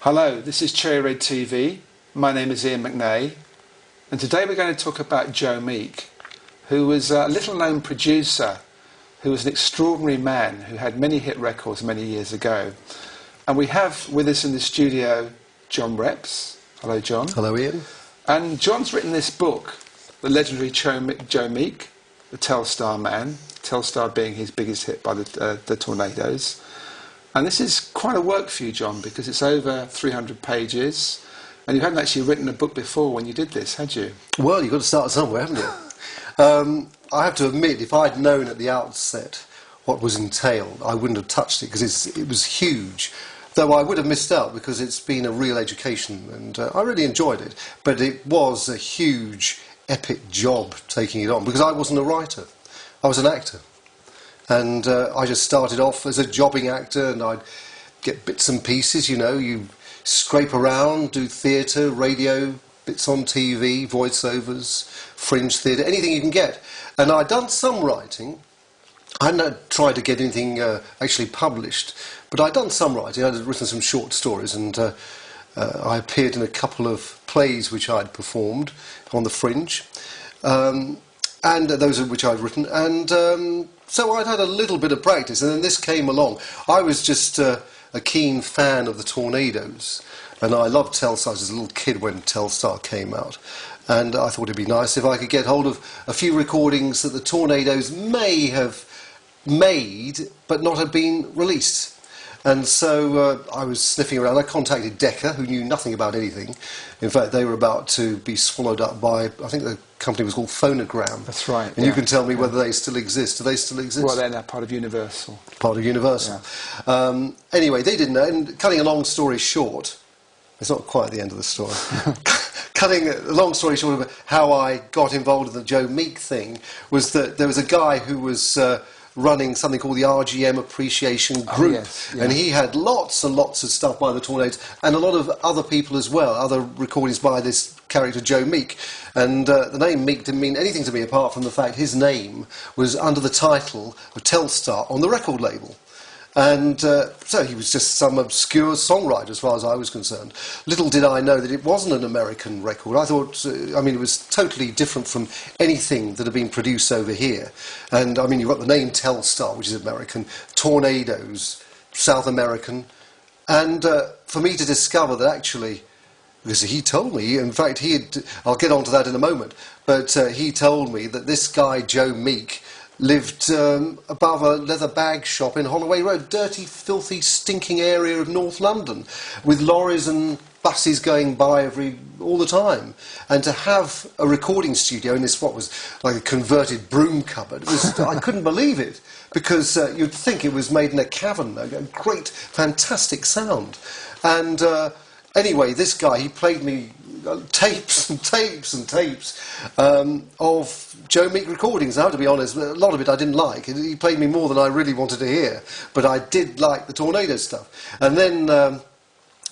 Hello, this is Cherry Red TV. My name is Iain McNay, and today we're going to talk about Joe Meek, who was a little-known producer, who was an extraordinary man who had many hit records many years ago. And we have with us in the studio John Repsch. Hello, John. Hello, Iain. And John's written this book, the legendary Joe Meek, the Telstar Man, Telstar being his biggest hit by the Tornadoes. And this is quite a work for you, John, because it's over 300 pages, and you hadn't actually written a book before when you did this, had you? Well, you've got to start somewhere, haven't you? I have to admit, if I'd known at the outset what was entailed, I wouldn't have touched it, because it was huge. Though I would have missed out, because it's been a real education, and I really enjoyed it. But it was a huge, epic job taking it on, because I wasn't a writer. I was an actor. And I just started off as a jobbing actor, and I'd get bits and pieces, you know, you scrape around, do theatre, radio, bits on TV, voiceovers, fringe theatre, anything you can get. And I'd done some writing. I hadn't tried to get anything actually published, but I'd done some writing. I'd written some short stories, and I appeared in a couple of plays which I'd performed on the fringe, and those which I'd written, and so I'd had a little bit of practice, and then this came along. I was just a keen fan of the Tornadoes, and I loved Telstar as a little kid when Telstar came out. And I thought it'd be nice if I could get hold of a few recordings that the Tornadoes may have made, but not have been released. And so I was sniffing around. I contacted Decca, who knew nothing about anything. In fact, they were about to be swallowed up by, I think the company was called Phonogram. That's right. And you can tell me whether they still exist. Do they still exist? Well, they're now part of Universal. Part of Universal. Yeah. Anyway, they didn't know. And cutting a long story short, it's not quite the end of the story. Cutting a long story short about how I got involved in the Joe Meek thing was that there was a guy who was running something called the RGM Appreciation Group. Oh, yes, yeah. And he had lots and lots of stuff by the Tornadoes, and a lot of other people as well, other recordings by this character Joe Meek. And the name Meek didn't mean anything to me apart from the fact his name was under the title of Telstar on the record label. And so he was just some obscure songwriter as far as I was concerned. Little did I know that it wasn't an American record. I thought, I mean, it was totally different from anything that had been produced over here. And, I mean, you've got the name Telstar, which is American, Tornadoes, South American. And for me to discover that actually, because he told me, in fact, I'll get onto that in a moment, but he told me that this guy, Joe Meek, lived above a leather bag shop in Holloway Road, dirty, filthy, stinking area of North London, with lorries and buses going by all the time. And to have a recording studio in this, what was like a converted broom cupboard, I couldn't believe it, because you'd think it was made in a cavern, a great, fantastic sound. And anyway, this guy, he played me tapes and tapes and tapes of Joe Meek recordings. Now, to be honest, a lot of it I didn't like. He played me more than I really wanted to hear, but I did like the Tornado stuff. And then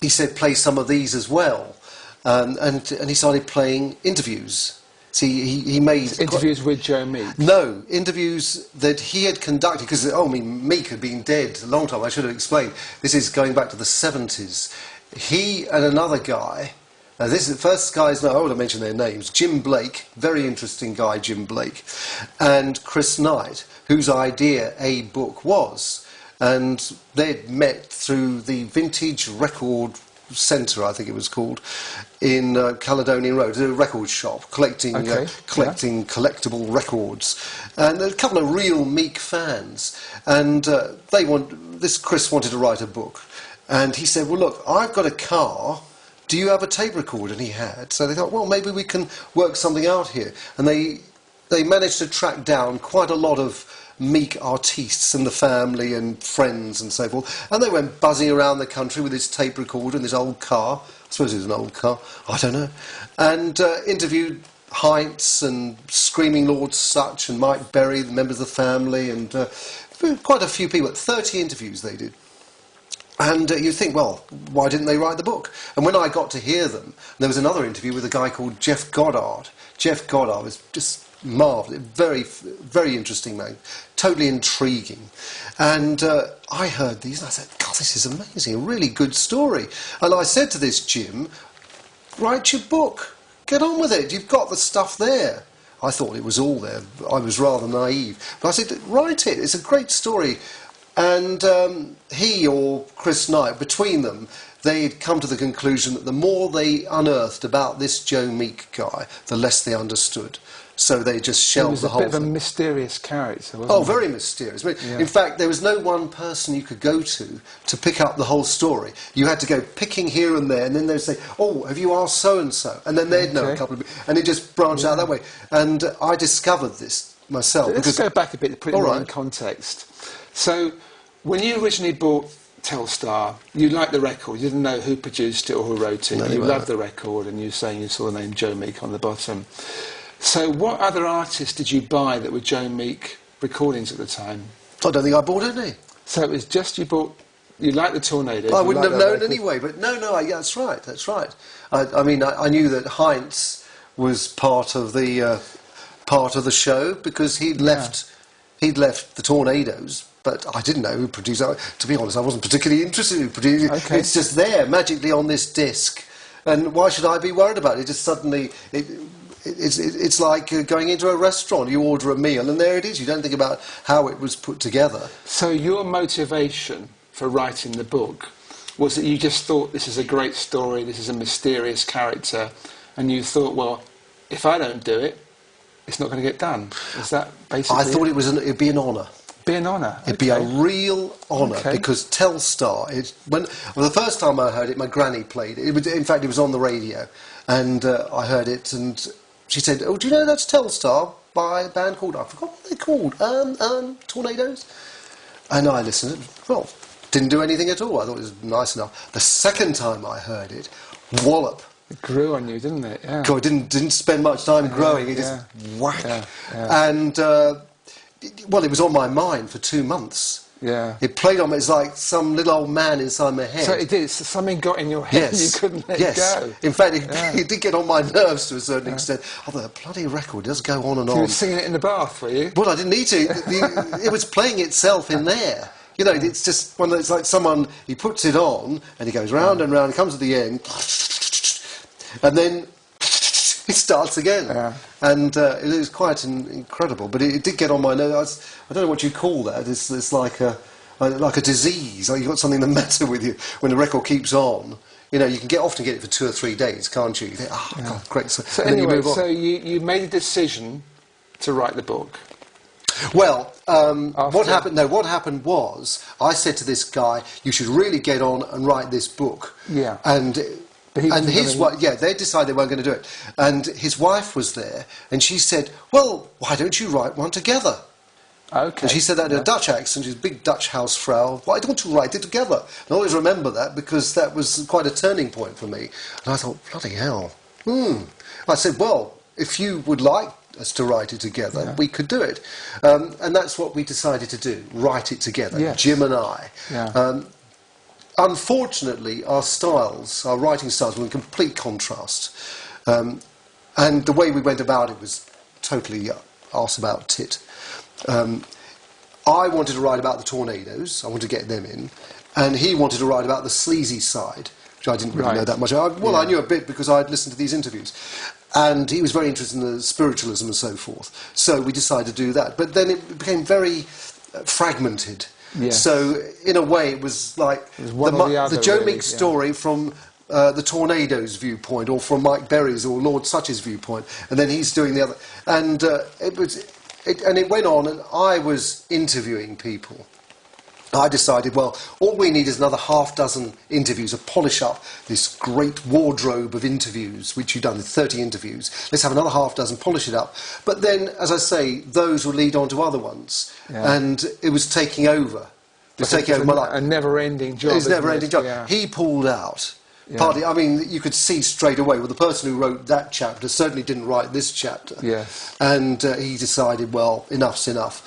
he said, play some of these as well. And he started playing interviews. See, he made interviews with Joe Meek? No, interviews that he had conducted, because, Meek had been dead a long time, I should have explained. This is going back to the 70s. He and another guy, this is the first guys, I want to mention their names, Jim Blake, very interesting guy, Jim Blake, and Chris Knight, whose idea a book was. And they'd met through the Vintage Record Centre, I think it was called, in Caledonian Road, a record shop, collecting collectible records. And a couple of real Meek fans. And this Chris wanted to write a book. And he said, well, look, I've got a car. Do you have a tape recorder? And he had. So they thought, well, maybe we can work something out here. And they managed to track down quite a lot of Meek artistes and the family and friends and so forth. And they went buzzing around the country with this tape recorder and this old car. I suppose it was an old car. I don't know. And interviewed Heinz and Screaming Lord Sutch and Mike Berry, the members of the family, and quite a few people. 30 interviews they did. And you think, well, why didn't they write the book? And when I got to hear them, there was another interview with a guy called Jeff Goddard. Jeff Goddard was just marvellous, very, very interesting man, totally intriguing. And I heard these and I said, God, this is amazing, a really good story. And I said to this Jim, write your book, get on with it, you've got the stuff there. I thought it was all there, I was rather naive. But I said, write it, it's a great story. And he or Chris Knight, between them, they'd come to the conclusion that the more they unearthed about this Joe Meek guy, the less they understood. So they just shelved the whole thing. He was a bit of a mysterious character, wasn't he? Oh, very mysterious. In fact, there was no one person you could go to pick up the whole story. You had to go picking here and there, and then they'd say, oh, have you asked so-and-so? And then they'd know a couple of... And it just branched out that way. And I discovered this myself. Let's go back a bit to put it more in context. So, when you originally bought Telstar, you liked the record, you didn't know who produced it or who wrote it, you loved the record, and you were saying you saw the name Joe Meek on the bottom. So what other artists did you buy that were Joe Meek recordings at the time? I don't think I bought any. So it was just you liked the Tornadoes. I wouldn't have known anyway, but no, that's right. I mean, I knew that Heinz was part of the show because he'd left the Tornadoes, but I didn't know who produced it. To be honest, I wasn't particularly interested in who produced it. Okay. It's just there, magically on this disc. And why should I be worried about it? It just suddenly... It's like going into a restaurant. You order a meal, and there it is. You don't think about how it was put together. So your motivation for writing the book was that you just thought this is a great story, this is a mysterious character, and you thought, well, if I don't do it, it's not going to get done. Is that basically... I thought it'd be an honour. Be an honour. It'd be a real honour because Telstar. The first time I heard it, my granny played it. In fact, it was on the radio, and I heard it, and she said, "Oh, do you know that's Telstar by a band called I forgot what they're called, Tornadoes?" And I listened. Well, didn't do anything at all. I thought it was nice enough. The second time I heard it, wallop. It grew on you, didn't it? Yeah. God, it didn't spend much time growing. It just whack. And well, it was on my mind for 2 months. Yeah. It played on me. It's like some little old man inside my head. So it did. Something got in your head and you couldn't let it go. In fact, it did get on my nerves to a certain extent. Although the bloody record does go on and on. You were singing it in the bath, were you? Well, I didn't need to. It was playing itself in there. You know, it's just one. It's like someone. He puts it on and he goes round and round. Comes to the end, and then it starts again. Yeah. And it was quite incredible. But it did get on my nerves. I don't know what you call that. It's like a disease. Like you've got something the matter with you when the record keeps on. You know, you can often get it for 2 or 3 days, can't you? You think, oh, God, great. So anyway, you made a decision to write the book. Well, what happened was I said to this guy, "You should really get on and write this book." Yeah. They decided they weren't going to do it. And his wife was there, and she said, "Well, why don't you write one together?" Okay. And she said that in a Dutch accent. She's a big Dutch housefrau. "Why don't you write it together?" And I always remember that because that was quite a turning point for me. And I thought, bloody hell. I said, "Well, if you would like us to write it together, we could do it." And that's what we decided to do, write it together, Jim and I. Yeah. Unfortunately, our writing styles were in complete contrast. And the way we went about it was totally arse about tit. I wanted to write about the Tornadoes, I wanted to get them in, and he wanted to write about the sleazy side, which I didn't really know that much. I knew a bit because I'd listened to these interviews. And he was very interested in the spiritualism and so forth. So we decided to do that. But then it became very fragmented. Yes. So, in a way, it was like the Joe Meek story from the Tornadoes' viewpoint, or from Mike Berry's or Lord Such's viewpoint, and then he's doing the other. And it went on, and I was interviewing people. I decided, well, all we need is another half dozen interviews to polish up this great wardrobe of interviews, which you've done, 30 interviews. Let's have another half dozen, polish it up. But then, as I say, those will lead on to other ones. Yeah. And it was taking over. It was taking over my life. A never-ending job. It was a never-ending job. Yeah. He pulled out. Yeah. Partly, I mean, you could see straight away, well, the person who wrote that chapter certainly didn't write this chapter. Yes. And he decided, well, enough's enough.